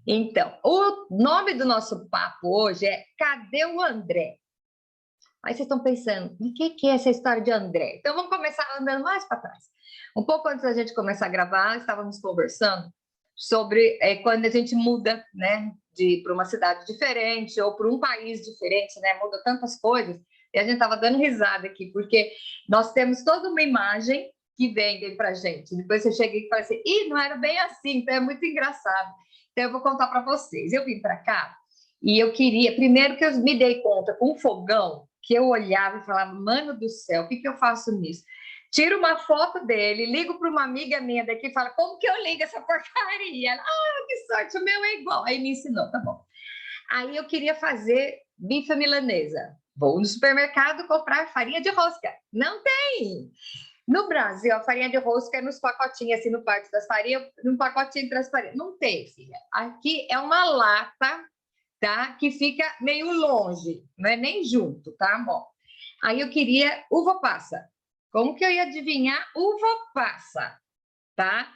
Então, o nome do nosso papo hoje é Cadê o André? Aí vocês estão pensando, o que é essa história de André? Então vamos começar andando mais para trás. Um pouco antes da gente começar a gravar, estávamos conversando sobre quando a gente muda, né, para uma cidade diferente ou para um país diferente, né, muda tantas coisas. E a gente estava dando risada aqui, porque nós temos toda uma imagem que vendem para a gente. Depois você chega e fala assim, ih, não era bem assim, então é muito engraçado. Então eu vou contar para vocês. Eu vim para cá e eu queria, primeiro que eu me dei conta com um fogão, que eu olhava e falava, mano do céu, o que eu faço nisso? Tiro uma foto dele, ligo para uma amiga minha daqui e falo, como que eu ligo essa porcaria? Ela, que sorte, o meu é igual. Aí me ensinou, tá bom. Aí eu queria fazer bife à milanesa. Vou no supermercado comprar farinha de rosca. Não tem! No Brasil, a farinha de rosca é nos pacotinhos, assim, no parte das farinhas, num pacotinho transparente. Não tem, filha. Aqui é uma lata, tá? Que fica meio longe, não é nem junto, tá? Bom, aí eu queria uva passa. Como que eu ia adivinhar uva passa, tá?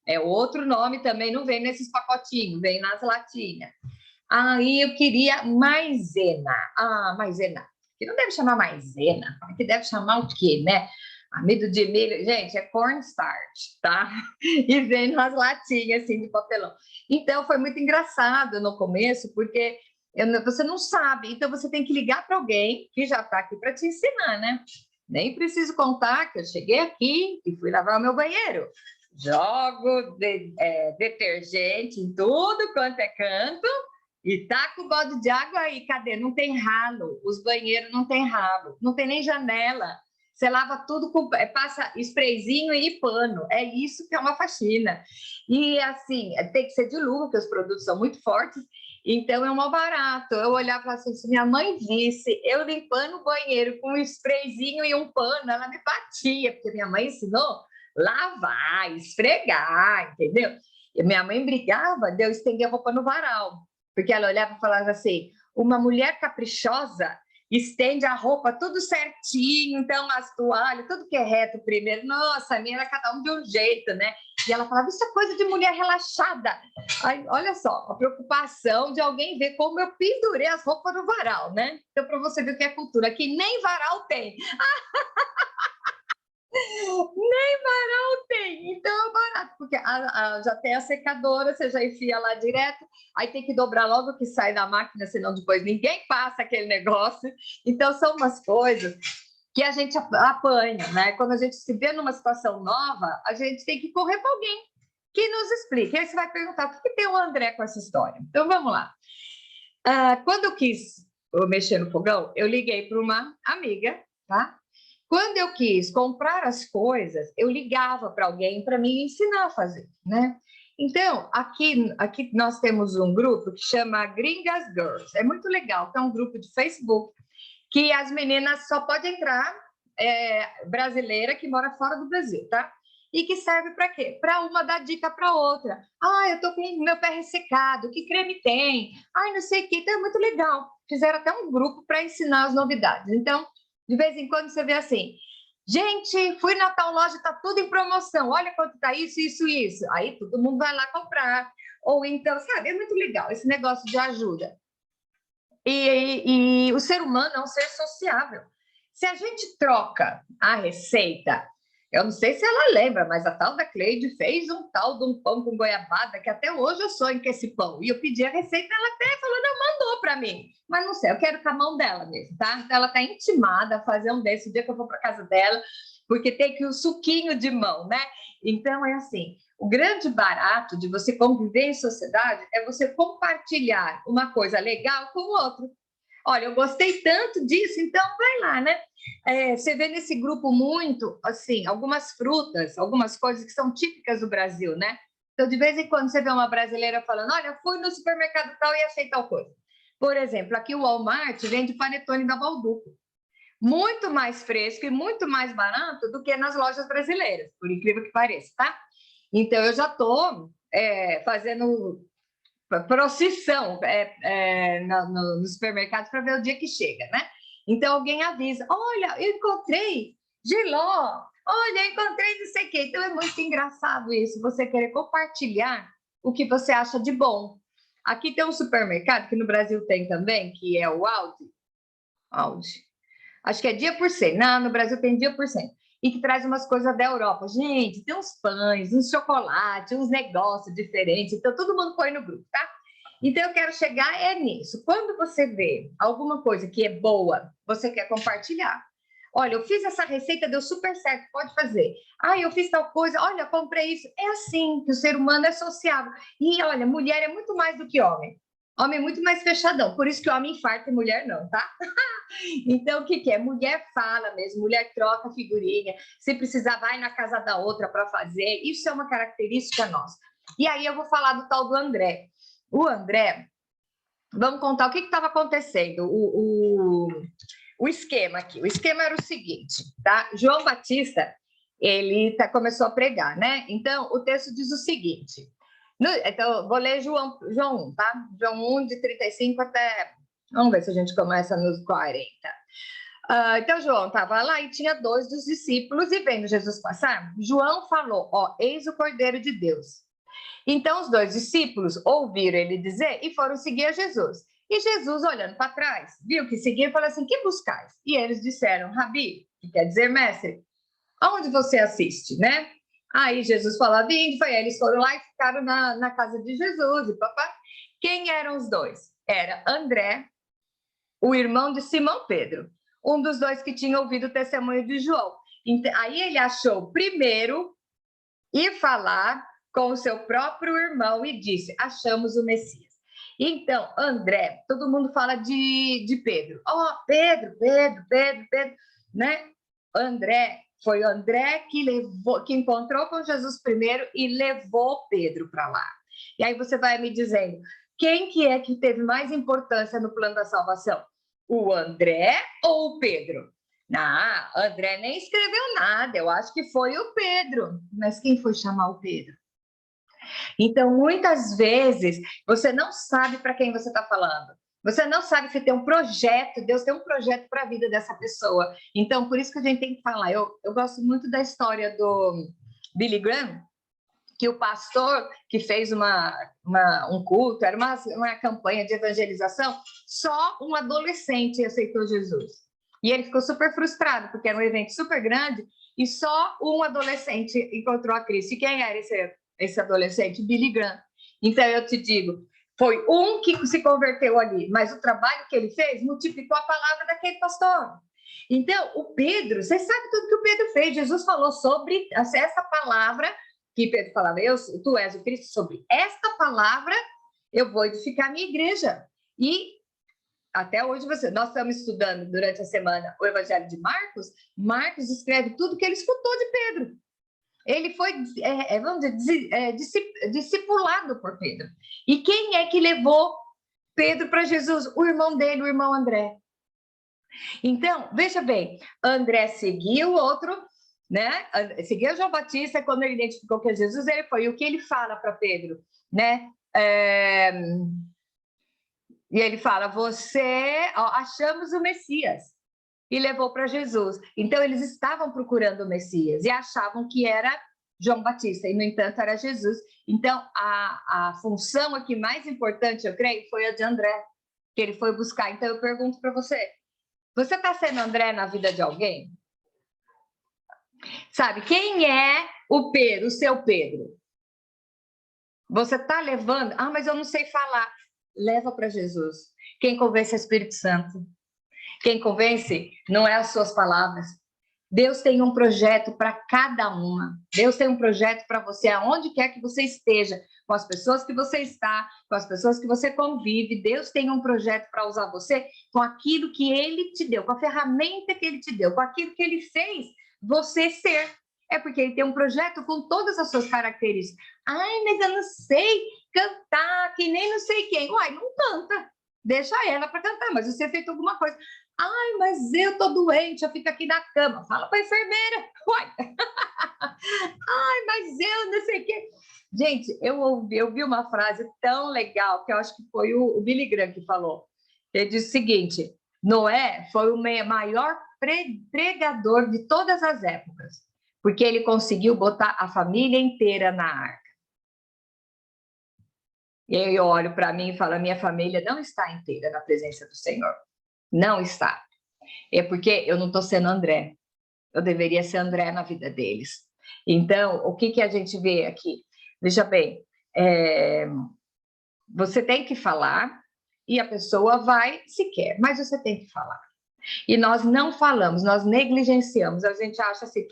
É outro nome também, não vem nesses pacotinhos, vem nas latinhas. Aí eu queria maisena. Ah, maisena. Que não deve chamar maisena, que deve chamar o quê, né? Amido de milho, gente, é cornstarch, tá? E vem nas latinhas, assim, de papelão. Então, foi muito engraçado no começo, porque você não sabe, então você tem que ligar para alguém que já está aqui para te ensinar, né? Nem preciso contar que eu cheguei aqui e fui lavar o meu banheiro. Jogo detergente em tudo quanto é canto e taca o balde de água aí. Cadê? Não tem ralo, os banheiros não tem ralo, não tem nem janela. Você lava tudo com passa sprayzinho e pano. É isso que é uma faxina. E assim, tem que ser de luva, porque os produtos são muito fortes. Então é um mal barato. Eu olhava e falava assim, se minha mãe visse eu limpando o banheiro com um sprayzinho e um pano, ela me batia, porque minha mãe ensinou lavar, esfregar, entendeu? E minha mãe brigava de eu estender a roupa no varal, porque ela olhava e falava assim, uma mulher caprichosa estende a roupa tudo certinho, então as toalhas, tudo que é reto primeiro. Nossa, a minha era cada um de um jeito, né? E ela falava, isso é coisa de mulher relaxada. Aí, olha só, a preocupação de alguém ver como eu pendurei as roupas no varal, né? Então, para você ver o que é cultura, que nem varal tem. Nem varal tem, então é barato, porque já tem a secadora, você já enfia lá direto, aí tem que dobrar logo que sai da máquina, senão depois ninguém passa aquele negócio. Então são umas coisas que a gente apanha, né? Quando a gente se vê numa situação nova, a gente tem que correr para alguém que nos explique. Aí você vai perguntar, o que tem o André com essa história? Então vamos lá. Quando eu quis mexer no fogão, eu liguei para uma amiga, tá? Quando eu quis comprar as coisas, eu ligava para alguém para me ensinar a fazer, né? Então, aqui nós temos um grupo que chama Gringas Girls. É muito legal, é um grupo de Facebook que as meninas só podem entrar brasileira que mora fora do Brasil, tá? E que serve para quê? Para uma dar dica para outra. Ah, eu tô com o meu pé ressecado, que creme tem? Ai, não sei o que, então é muito legal. Fizeram até um grupo para ensinar as novidades. Então, de vez em quando você vê assim, gente, fui na tal loja, tá tudo em promoção, olha quanto tá isso, isso, isso. Aí todo mundo vai lá comprar. Ou então, sabe, é muito legal esse negócio de ajuda. E o ser humano é um ser sociável. Se a gente troca a receita, eu não sei se ela lembra, mas a tal da Cleide fez um tal de um pão com goiabada, que até hoje eu sonho com esse pão. E eu pedi a receita, ela até falou, não, mandou para mim. Mas não sei, eu quero com a mão dela mesmo, tá? Então, ela está intimada a fazer um desse, o dia que eu vou para casa dela, porque tem que o suquinho de mão, né? Então, é assim, o grande barato de você conviver em sociedade é você compartilhar uma coisa legal com o outro. Olha, eu gostei tanto disso, então vai lá, né? Você vê nesse grupo muito, assim, algumas frutas, algumas coisas que são típicas do Brasil, né? Então, de vez em quando você vê uma brasileira falando, olha, fui no supermercado tal e achei tal coisa. Por exemplo, aqui o Walmart vende panetone da Balduco. Muito mais fresco e muito mais barato do que nas lojas brasileiras, por incrível que pareça, tá? Então, eu já estou fazendo procissão no supermercado para ver o dia que chega, né? Então, alguém avisa, olha, eu encontrei giló, olha, eu encontrei não sei o quê. Então, é muito engraçado isso, você querer compartilhar o que você acha de bom. Aqui tem um supermercado, que no Brasil tem também, que é o Aldi. Aldi. Acho que é dia por cento. Não, no Brasil tem dia por cento. E que traz umas coisas da Europa. Gente, tem uns pães, uns chocolates, uns negócios diferentes. Então, todo mundo põe no grupo, tá? Então, eu quero chegar nisso. Quando você vê alguma coisa que é boa, você quer compartilhar. Olha, eu fiz essa receita, deu super certo, pode fazer. Ah, eu fiz tal coisa, olha, comprei isso. É assim que o ser humano é sociável. E, olha, mulher é muito mais do que homem. Homem é muito mais fechadão, por isso que homem infarta e mulher não, tá? Então, o que que é? Mulher fala mesmo, mulher troca figurinha, se precisar vai na casa da outra para fazer, isso é uma característica nossa. E aí eu vou falar do tal do André. O André, vamos contar o que estava acontecendo, o esquema aqui. O esquema era o seguinte, tá? João Batista, ele começou a pregar, né? Então, o texto diz o seguinte, então, vou ler João 1, tá? João 1, de 35 até... Vamos ver se a gente começa nos 40. Então, João estava lá e tinha 2 dos discípulos, e vendo Jesus passar, João falou, ó, eis o Cordeiro de Deus. Então, os 2 discípulos ouviram ele dizer e foram seguir a Jesus. E Jesus, olhando para trás, viu que seguiam e falou assim, que buscais? E eles disseram, Rabi, que quer dizer mestre, aonde você assiste, né? Aí Jesus falou, vinde, foi. Aí eles foram lá e ficaram na casa de Jesus. E papai. Quem eram os 2? Era André, o irmão de Simão Pedro, um dos 2 que tinha ouvido o testemunho de João. Então, aí ele achou primeiro ir falar com o seu próprio irmão e disse, achamos o Messias. Então, André, todo mundo fala de Pedro. Ó, Pedro, né? André, foi André que encontrou com Jesus primeiro e levou Pedro para lá. E aí você vai me dizendo, quem que é que teve mais importância no plano da salvação? O André ou o Pedro? Não, André nem escreveu nada, eu acho que foi o Pedro. Mas quem foi chamar o Pedro? Então, muitas vezes, você não sabe para quem você está falando. Você não sabe se tem um projeto, Deus tem um projeto para a vida dessa pessoa. Então, por isso que a gente tem que falar. Eu gosto muito da história do Billy Graham, que o pastor que fez um culto, era uma campanha de evangelização, só um adolescente aceitou Jesus. E ele ficou super frustrado, porque era um evento super grande e só um adolescente encontrou a Cristo. E quem era esse adolescente? Billy Graham. Então, eu te digo, foi um que se converteu ali, mas o trabalho que ele fez multiplicou a palavra daquele pastor. Então, o Pedro, você sabe tudo que o Pedro fez. Jesus falou sobre essa palavra que Pedro falava, tu és o Cristo, sobre esta palavra eu vou edificar a minha igreja. E até hoje nós estamos estudando durante a semana o Evangelho de Marcos. Marcos escreve tudo que ele escutou de Pedro. Ele foi, vamos dizer, discipulado por Pedro. E quem é que levou Pedro para Jesus? O irmão dele, o irmão André. Então, veja bem, André seguiu o outro, né? Seguiu João Batista, quando ele identificou que é Jesus, ele foi. E o que ele fala para Pedro, né? E ele fala, achamos o Messias. E levou para Jesus. Então, eles estavam procurando o Messias e achavam que era João Batista, e, no entanto, era Jesus. Então, a função aqui mais importante, eu creio, foi a de André, que ele foi buscar. Então, eu pergunto para você, você está sendo André na vida de alguém? Sabe, quem é o Pedro, o seu Pedro? Você está levando... Ah, mas eu não sei falar. Leva para Jesus. Quem convence é o Espírito Santo. Quem convence não é as suas palavras. Deus tem um projeto para cada uma. Deus tem um projeto para você, aonde quer que você esteja, com as pessoas que você está, com as pessoas que você convive. Deus tem um projeto para usar você com aquilo que Ele te deu, com a ferramenta que Ele te deu, com aquilo que Ele fez você ser. É porque Ele tem um projeto com todas as suas características. Ai, mas eu não sei cantar, que nem não sei quem. Uai, não canta. Deixa ela para cantar, mas você fez alguma coisa. Ai, mas eu tô doente, eu fico aqui na cama. Fala para a enfermeira. Uai. Ai, mas eu não sei o quê. Gente, eu vi uma frase tão legal, que eu acho que foi o Billy Graham que falou. Ele disse o seguinte, Noé foi o maior pregador de todas as épocas, porque ele conseguiu botar a família inteira na arca. E aí eu olho para mim e falo, a minha família não está inteira na presença do Senhor. Não está. É porque eu não estou sendo André. Eu deveria ser André na vida deles. Então, o que a gente vê aqui? Veja bem, você tem que falar e a pessoa vai se quer, mas você tem que falar. E nós não falamos, nós negligenciamos. A gente acha assim,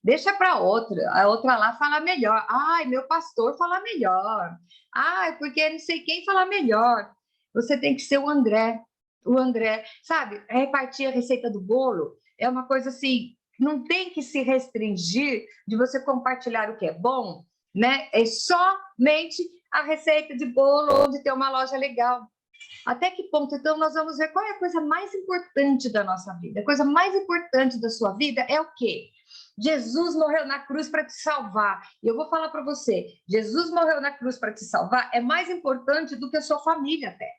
deixa para outra, a outra lá fala melhor. Ai, meu pastor fala melhor. Ai, porque não sei quem fala melhor. Você tem que ser o André. O André, sabe, repartir a receita do bolo é uma coisa assim, não tem que se restringir de você compartilhar o que é bom, né? É somente a receita de bolo onde tem uma loja legal. Até que ponto, então, nós vamos ver qual é a coisa mais importante da nossa vida. A coisa mais importante da sua vida é o quê? Jesus morreu na cruz para te salvar. E eu vou falar para você, Jesus morreu na cruz para te salvar é mais importante do que a sua família até.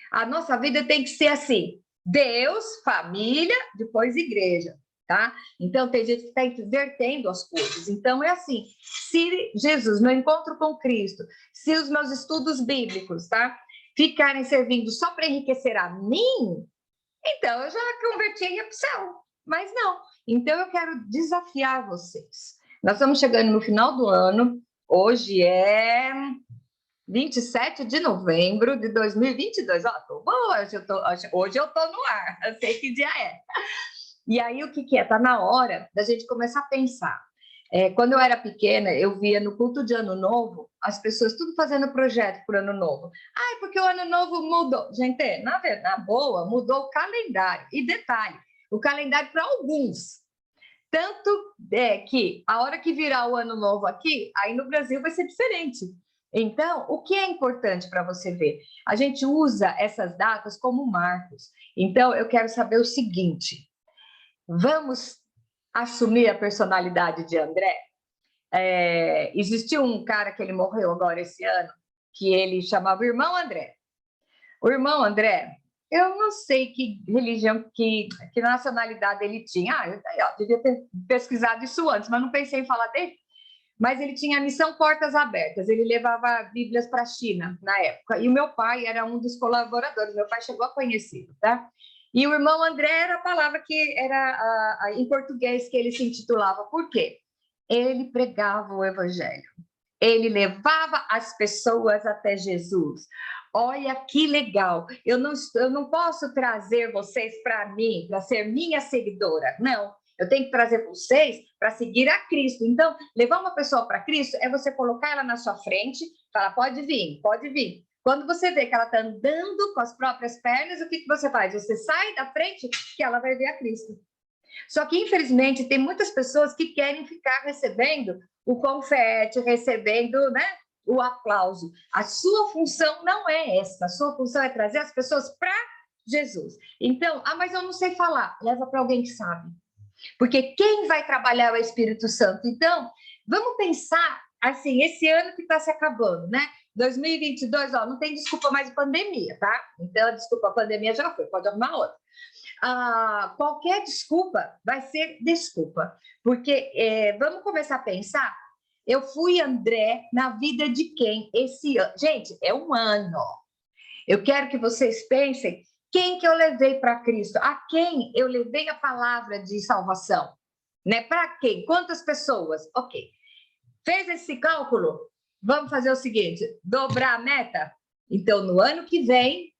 A nossa vida tem que ser assim, Deus, família, depois igreja, tá? Então, tem gente que está invertendo as coisas. Então, é assim, se Jesus, meu encontro com Cristo, se os meus estudos bíblicos, tá? Ficarem servindo só para enriquecer a mim, então eu já converti em opção. Mas não. Então eu quero desafiar vocês. Nós estamos chegando no final do ano. Hoje é 27 de novembro de 2022. Ó, tô boa, hoje eu tô no ar. Eu sei que dia é. E aí o que é? Tá na hora da gente começar a pensar. Quando eu era pequena, eu via no culto de Ano Novo as pessoas tudo fazendo projeto para o Ano Novo. Porque o Ano Novo mudou. Gente, na boa, mudou o calendário. E detalhe, o calendário para alguns. Tanto que a hora que virar o Ano Novo aqui, aí no Brasil vai ser diferente. Então, o que é importante para você ver? A gente usa essas datas como marcos. Então, eu quero saber o seguinte: vamos assumir a personalidade de André? Existiu um cara que ele morreu agora esse ano, que ele chamava Irmão André. O Irmão André, eu não sei que religião, que nacionalidade ele tinha. Eu devia ter pesquisado isso antes, mas não pensei em falar dele. Mas ele tinha a missão Portas Abertas, ele levava Bíblias para a China na época. E o meu pai era um dos colaboradores, meu pai chegou a conhecê-lo, tá? E o Irmão André era a palavra que era em português que ele se intitulava. Por quê? Ele pregava o evangelho. Ele levava as pessoas até Jesus. Olha que legal. Eu não posso trazer vocês para mim, para ser minha seguidora. Não. Eu tenho que trazer vocês para seguir a Cristo. Então, levar uma pessoa para Cristo é você colocar ela na sua frente, falar, pode vir, pode vir. Quando você vê que ela está andando com as próprias pernas, o que você faz? Você sai da frente que ela vai ver a Cristo. Só que, infelizmente, tem muitas pessoas que querem ficar recebendo o confete, recebendo, né, o aplauso. A sua função não é essa. A sua função é trazer as pessoas para Jesus. Então, mas eu não sei falar. Leva para alguém que sabe. Porque quem vai trabalhar é o Espírito Santo. Então, vamos pensar, assim, esse ano que está se acabando, né? 2022, não tem desculpa mais de pandemia, tá? Então, a desculpa, a pandemia já foi, pode arrumar outra. Qualquer desculpa vai ser desculpa, porque vamos começar a pensar. Eu fui André na vida de quem esse ano? Gente, é um ano. Eu quero que vocês pensem quem que eu levei para Cristo, a quem eu levei a palavra de salvação, né? Para quem? Quantas pessoas? Ok. Fez esse cálculo? Vamos fazer o seguinte: dobrar a meta. Então, no ano que vem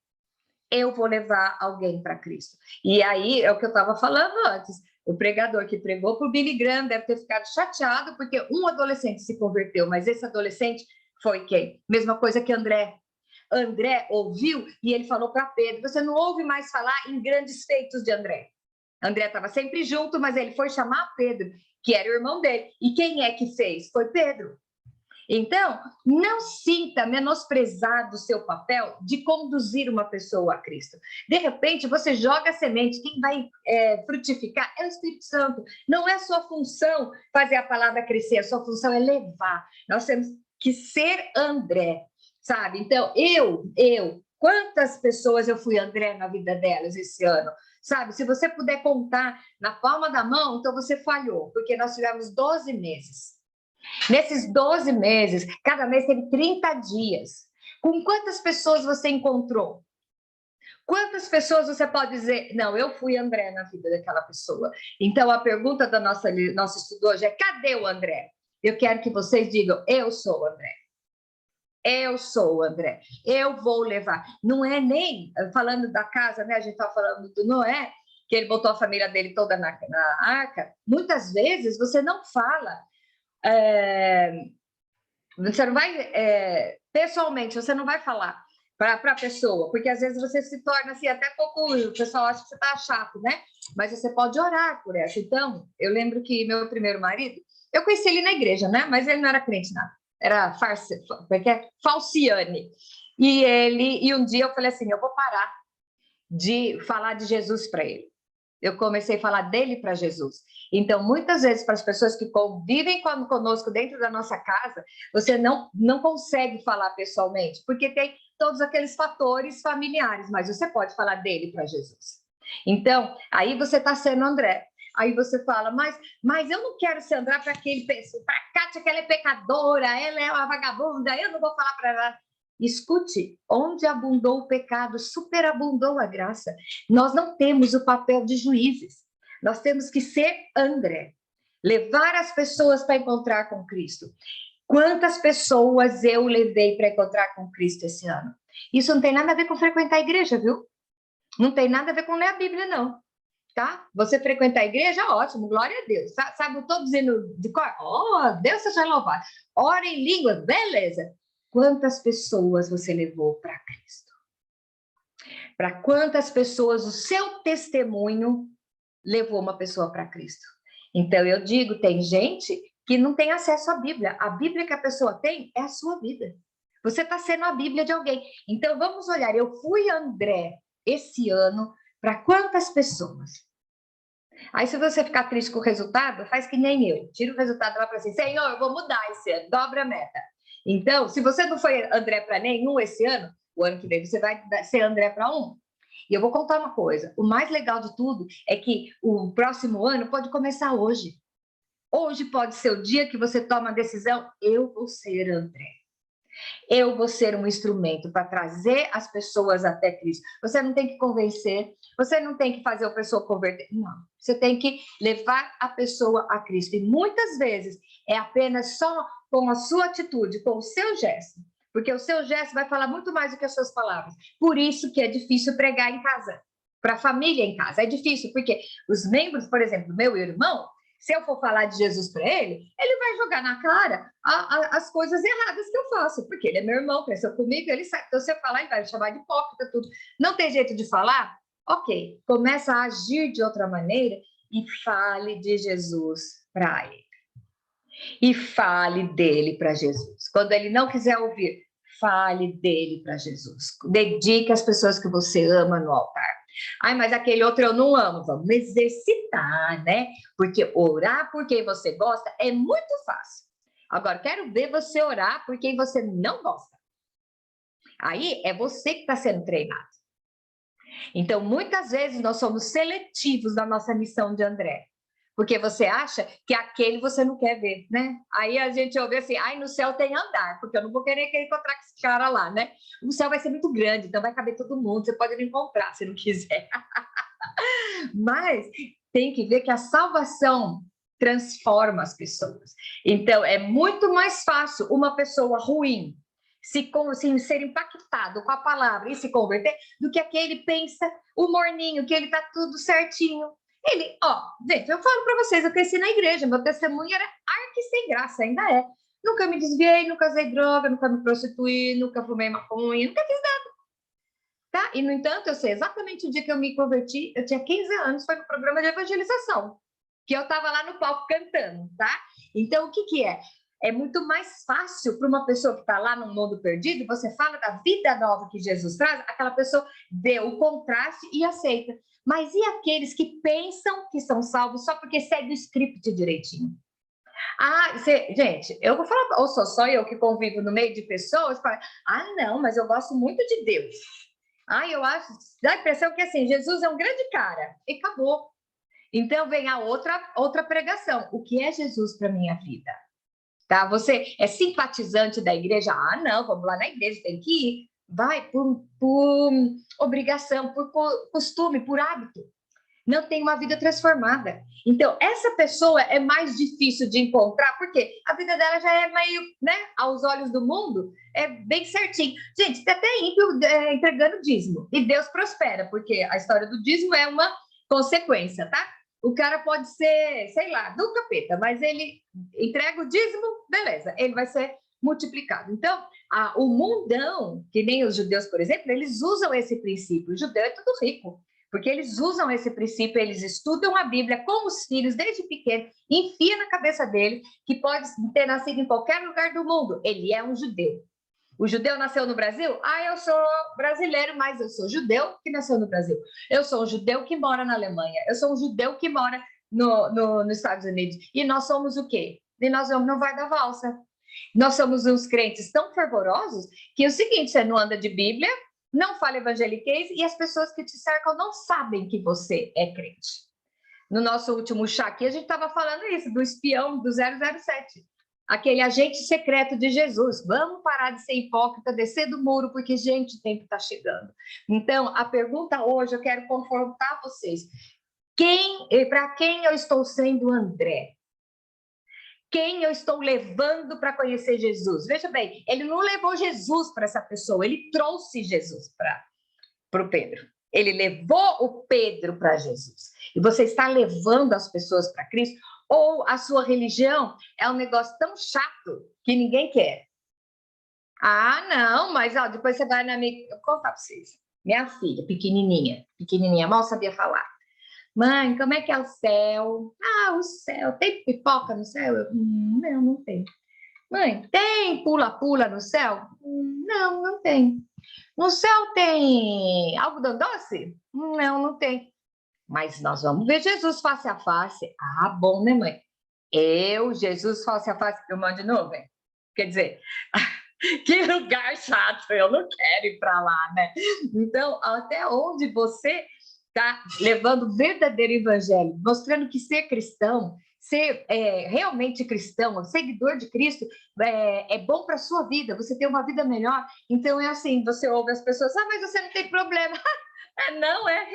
eu vou levar alguém para Cristo. E aí é o que eu estava falando antes. O pregador que pregou para o Billy Graham deve ter ficado chateado porque um adolescente se converteu, mas esse adolescente foi quem? Mesma coisa que André. André ouviu e ele falou para Pedro: você não ouve mais falar em grandes feitos de André. André estava sempre junto, mas ele foi chamar Pedro, que era o irmão dele. E quem é que fez? Foi Pedro. Então, não sinta menosprezado o seu papel de conduzir uma pessoa a Cristo. De repente, você joga a semente, quem vai frutificar é o Espírito Santo. Não é sua função fazer a palavra crescer, a sua função é levar. Nós temos que ser André, sabe? Então, quantas pessoas eu fui André na vida delas esse ano? Sabe, se você puder contar na palma da mão, então você falhou, porque nós tivemos 12 meses. Nesses 12 meses, cada mês teve 30 dias. Com quantas pessoas você encontrou? Quantas pessoas você pode dizer, não, eu fui André na vida daquela pessoa? Então, a pergunta da nosso estudo hoje é, cadê o André? Eu quero que vocês digam, eu sou o André. Eu sou o André. Eu vou levar. Não é nem, falando da casa, né? A gente está falando do Noé, que ele botou a família dele toda na arca. Muitas vezes você não fala... você não vai... pessoalmente, você não vai falar para a pessoa, porque às vezes você se torna assim, até pouco, o pessoal acha que você está chato, né? Mas você pode orar por essa. Então, eu lembro que meu primeiro marido, eu conheci ele na igreja, né? Mas ele não era crente, nada. Era falciane. E um dia eu falei assim, eu vou parar de falar de Jesus para ele. Eu comecei a falar dele para Jesus. Então, muitas vezes, para as pessoas que convivem conosco dentro da nossa casa, você não consegue falar pessoalmente, porque tem todos aqueles fatores familiares, mas você pode falar dele para Jesus. Então, aí você está sendo André. Aí você fala, mas eu não quero ser André para a Kátia, que ela é pecadora, ela é uma vagabunda, eu não vou falar para ela. Escute, onde abundou o pecado, superabundou a graça. Nós não temos o papel de juízes. Nós temos que ser André, levar as pessoas para encontrar com Cristo. Quantas pessoas eu levei para encontrar com Cristo esse ano? Isso não tem nada a ver com frequentar a igreja, viu? Não tem nada a ver com ler a Bíblia, não. Tá? Você frequentar a igreja, ótimo, glória a Deus. Sabe, eu estou dizendo de cor, Deus seja louvado. Ora em língua, beleza. Quantas pessoas você levou para Cristo? Para quantas pessoas o seu testemunho levou uma pessoa para Cristo? Então, eu digo, tem gente que não tem acesso à Bíblia. A Bíblia que a pessoa tem é a sua vida. Você está sendo a Bíblia de alguém. Então, vamos olhar. Eu fui André esse ano para quantas pessoas? Aí, se você ficar triste com o resultado, faz que nem eu. Tira o resultado lá para assim, Senhor, eu vou mudar esse ano, dobra a meta. Então, se você não foi André para nenhum esse ano, o ano que vem você vai ser André para um. E eu vou contar uma coisa, o mais legal de tudo é que o próximo ano pode começar hoje. Hoje pode ser o dia que você toma a decisão, eu vou ser André. Eu vou ser um instrumento para trazer as pessoas até Cristo. Você não tem que convencer, você não tem que fazer a pessoa converter, não. Você tem que levar a pessoa a Cristo. E muitas vezes é apenas só com a sua atitude, com o seu gesto. Porque o seu gesto vai falar muito mais do que as suas palavras. Por isso que é difícil pregar em casa, para a família em casa. É difícil, porque os membros, por exemplo, meu irmão, se eu for falar de Jesus para ele, ele vai jogar na cara as coisas erradas que eu faço, porque ele é meu irmão, cresceu comigo, ele sabe. Então, se eu falar, ele vai me chamar de hipócrita, tudo. Não tem jeito de falar? Ok, começa a agir de outra maneira e fale de Jesus para ele. E fale dele para Jesus. Quando ele não quiser ouvir, fale dele para Jesus. Dedique as pessoas que você ama no altar. Ai, mas aquele outro eu não amo. Vamos exercitar, né? Porque orar por quem você gosta é muito fácil. Agora, quero ver você orar por quem você não gosta. Aí é você que está sendo treinado. Então, muitas vezes nós somos seletivos na nossa missão de André. Porque você acha que aquele você não quer ver, né? Aí a gente ouve assim, ai, no céu tem andar, porque eu não vou querer encontrar com esse cara lá, né? O céu vai ser muito grande, então vai caber todo mundo, você pode me encontrar se não quiser. Mas tem que ver que a salvação transforma as pessoas. Então, é muito mais fácil uma pessoa ruim ser impactado com a palavra e se converter do que aquele pensa o morninho, que ele tá tudo certinho. Ele, gente, eu falo para vocês, eu cresci na igreja, meu testemunho era arque sem graça, ainda é. Nunca me desviei, nunca usei droga, nunca me prostituí, nunca fumei maconha, nunca fiz nada. Tá? E, no entanto, eu sei exatamente o dia que eu me converti, eu tinha 15 anos, foi no programa de evangelização, que eu estava lá no palco cantando, tá? Então, o que é? É muito mais fácil para uma pessoa que está lá no mundo perdido, você fala da vida nova que Jesus traz, aquela pessoa vê o contraste e aceita. Mas e aqueles que pensam que são salvos só porque segue o script direitinho? Gente, eu vou falar, ou sou só eu que convivo no meio de pessoas, falo, não, mas eu gosto muito de Deus. Eu acho, dá a impressão que assim, Jesus é um grande cara, e acabou. Então vem a outra pregação. O que é Jesus para minha vida? tá? Você é simpatizante da igreja? Ah, não, vamos lá na igreja, tem que ir. Vai por obrigação, por costume, por hábito. Não tem uma vida transformada. Então, essa pessoa é mais difícil de encontrar, porque a vida dela já é meio, né, aos olhos do mundo, é bem certinho. Gente, tem até ímpio entregando dízimo, e Deus prospera, porque a história do dízimo é uma consequência, tá? O cara pode ser, sei lá, do capeta, mas ele entrega o dízimo, beleza, ele vai ser multiplicado. Então, o mundão, que nem os judeus, por exemplo, eles usam esse princípio. O judeu é tudo rico, porque eles usam esse princípio, eles estudam a Bíblia com os filhos desde pequeno, enfia na cabeça dele que pode ter nascido em qualquer lugar do mundo. Ele é um judeu. O judeu nasceu no Brasil? Ah, eu sou brasileiro, mas eu sou judeu que nasceu no Brasil. Eu sou um judeu que mora na Alemanha. Eu sou um judeu que mora nos Estados Unidos. E nós somos o quê? E nós vamos no Vai da Valsa. Nós somos uns crentes tão fervorosos que é o seguinte, você não anda de Bíblia, não fala evangeliquez e as pessoas que te cercam não sabem que você é crente. No nosso último chá aqui, a gente estava falando isso, do espião do 007. Aquele agente secreto de Jesus. Vamos parar de ser hipócrita, descer do muro, porque, gente, o tempo está chegando. Então, a pergunta hoje, eu quero confrontar vocês. Para quem eu estou sendo André? Quem eu estou levando para conhecer Jesus? Veja bem, ele não levou Jesus para essa pessoa, ele trouxe Jesus para o Pedro. Ele levou o Pedro para Jesus. E você está levando as pessoas para Cristo? Ou a sua religião é um negócio tão chato que ninguém quer? Ah, não, mas ó, depois você vai na minha... Eu vou contar para vocês. Minha filha, pequenininha, mal sabia falar. Mãe, como é que é o céu? Ah, o céu. Tem pipoca no céu? Não, não tem. Mãe, tem pula-pula no céu? Não, não tem. No céu tem algodão doce? Não, não tem. Mas nós vamos ver Jesus face a face. Ah, bom, né, mãe? Jesus face a face, eu mando de nuvem. Quer dizer, que lugar chato, eu não quero ir para lá, né? Então, até onde você está levando o verdadeiro evangelho, mostrando que ser cristão, ser realmente cristão, seguidor de Cristo, é bom para a sua vida, você tem uma vida melhor. Então, é assim, você ouve as pessoas, mas você não tem problema. Não é?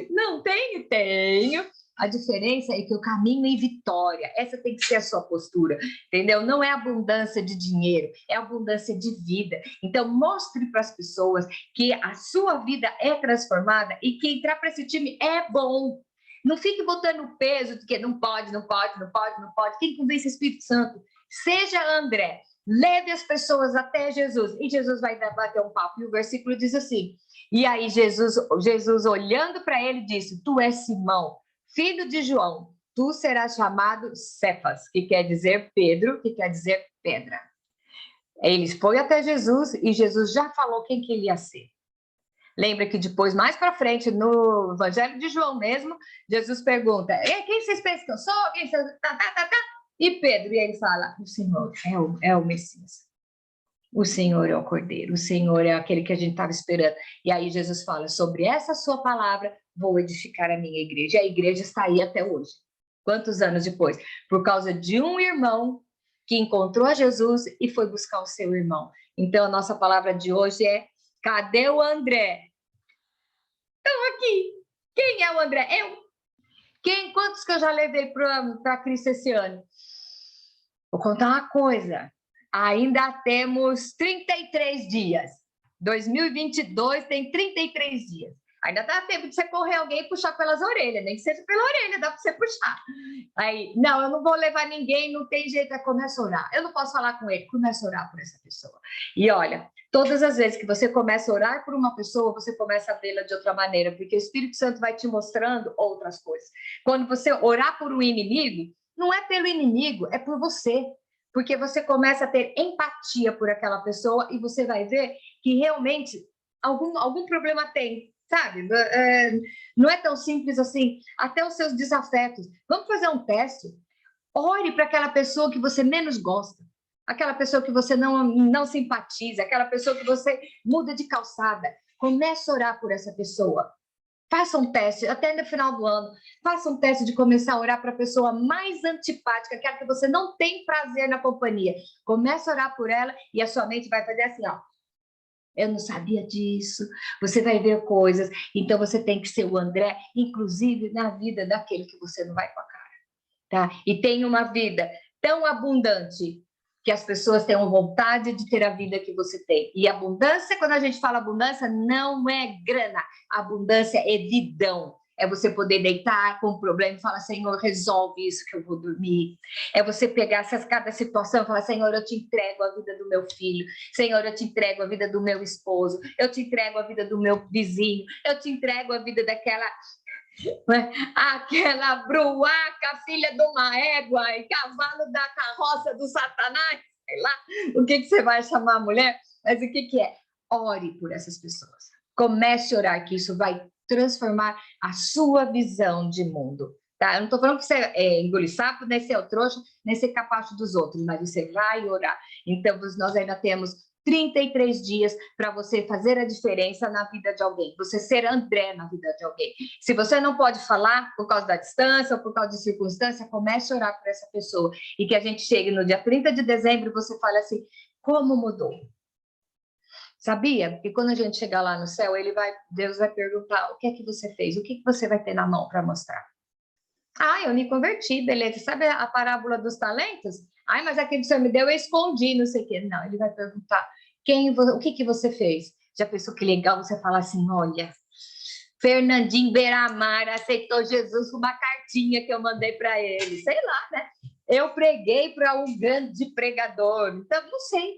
Não tenho, tenho. A diferença é que eu caminho em vitória. Essa tem que ser a sua postura, entendeu? Não é abundância de dinheiro, é abundância de vida. Então, mostre para as pessoas que a sua vida é transformada e que entrar para esse time é bom. Não fique botando peso de que não pode, não pode, não pode, não pode. Quem convence o Espírito Santo? Seja André. Leve as pessoas até Jesus. E Jesus vai bater um papo. E o versículo diz assim... E aí Jesus olhando para ele, disse, tu és Simão, filho de João, tu serás chamado Cefas, que quer dizer Pedro, que quer dizer pedra. Eles foi até Jesus e Jesus já falou quem que ele ia ser. Lembra que depois, mais para frente, no Evangelho de João mesmo, Jesus pergunta, quem vocês pensam que eu sou? Quem vocês... E Pedro, e ele fala, o Senhor é o Messias. O Senhor é o Cordeiro, o Senhor é aquele que a gente estava esperando. E aí Jesus fala, sobre essa sua palavra, vou edificar a minha igreja. E a igreja está aí até hoje. Quantos anos depois? Por causa de um irmão que encontrou a Jesus e foi buscar o seu irmão. Então, a nossa palavra de hoje é, cadê o André? Estão aqui. Quem é o André? Eu. Quantos que eu já levei para Cristo esse ano? Vou contar uma coisa. Ainda temos 33 dias. 2022 tem 33 dias. Ainda dá tempo de você correr alguém e puxar pelas orelhas, nem que seja pela orelha, dá para você puxar. Aí, não, eu não vou levar ninguém, não tem jeito, começa a orar. Eu não posso falar com ele, começa a orar por essa pessoa. E olha, todas as vezes que você começa a orar por uma pessoa, você começa a vê-la de outra maneira, porque o Espírito Santo vai te mostrando outras coisas. Quando você orar por um inimigo, não é pelo inimigo, é por você. Porque você começa a ter empatia por aquela pessoa e você vai ver que realmente algum problema tem, sabe? Não é tão simples assim. Até os seus desafetos. Vamos fazer um teste. Ore para aquela pessoa que você menos gosta, aquela pessoa que você não simpatiza, aquela pessoa que você muda de calçada. Comece a orar por essa pessoa. Faça um teste, até no final do ano, faça um teste de começar a orar para a pessoa mais antipática, aquela que você não tem prazer na companhia. Comece a orar por ela e a sua mente vai fazer assim, ó. Eu não sabia disso. Você vai ver coisas. Então, você tem que ser o André, inclusive na vida daquele que você não vai com a cara, tá? E tem uma vida tão abundante que as pessoas tenham vontade de ter a vida que você tem. E abundância, quando a gente fala abundância, não é grana. Abundância é vidão. É você poder deitar com um problema e falar, Senhor, resolve isso que eu vou dormir. É você pegar cada situação e falar, Senhor, eu te entrego a vida do meu filho. Senhor, eu te entrego a vida do meu esposo. Eu te entrego a vida do meu vizinho. Eu te entrego a vida daquela aquela bruaca, filha de uma égua e cavalo da carroça do Satanás, sei lá o que você vai chamar a mulher, mas o que é? Ore por essas pessoas. Comece a orar, que isso vai transformar a sua visão de mundo. Tá? Eu não estou falando que você engolir sapo, nem ser o trouxa, nem ser capacho dos outros, mas você vai orar. Então, nós ainda temos 33 dias para você fazer a diferença na vida de alguém, você ser André na vida de alguém. Se você não pode falar por causa da distância ou por causa de circunstância, comece a orar por essa pessoa e que a gente chegue no dia 30 de dezembro e você fale assim, como mudou? Sabia? Porque quando a gente chegar lá no céu, Deus vai perguntar, o que é que você fez? O que é que você vai ter na mão para mostrar? Ah, eu me converti, beleza. Sabe a parábola dos talentos? Ai, mas aquele que o senhor me deu, eu escondi, não sei o quê. Não, ele vai perguntar, o que você fez? Já pensou que legal você falar assim, olha, Fernandinho Beiramar aceitou Jesus com uma cartinha que eu mandei para ele. Sei lá, né? Eu preguei para um grande pregador. Então, não sei.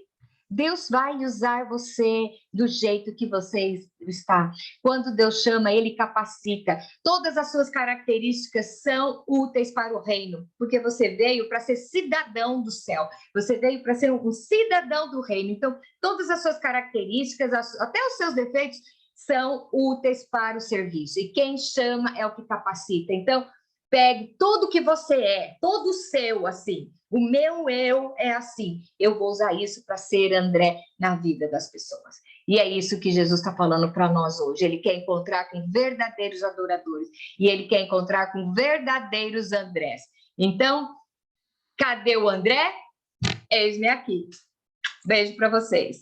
Deus vai usar você do jeito que você está. Quando Deus chama, Ele capacita. Todas as suas características são úteis para o reino, porque você veio para ser cidadão do céu. Você veio para ser um cidadão do reino. Então, todas as suas características, até os seus defeitos, são úteis para o serviço. E quem chama é o que capacita. Então, pegue tudo que você é, todo seu, assim. O meu eu é assim. Eu vou usar isso para ser André na vida das pessoas. E é isso que Jesus está falando para nós hoje. Ele quer encontrar com verdadeiros adoradores. E ele quer encontrar com verdadeiros Andrés. Então, cadê o André? Eis-me aqui. Beijo para vocês.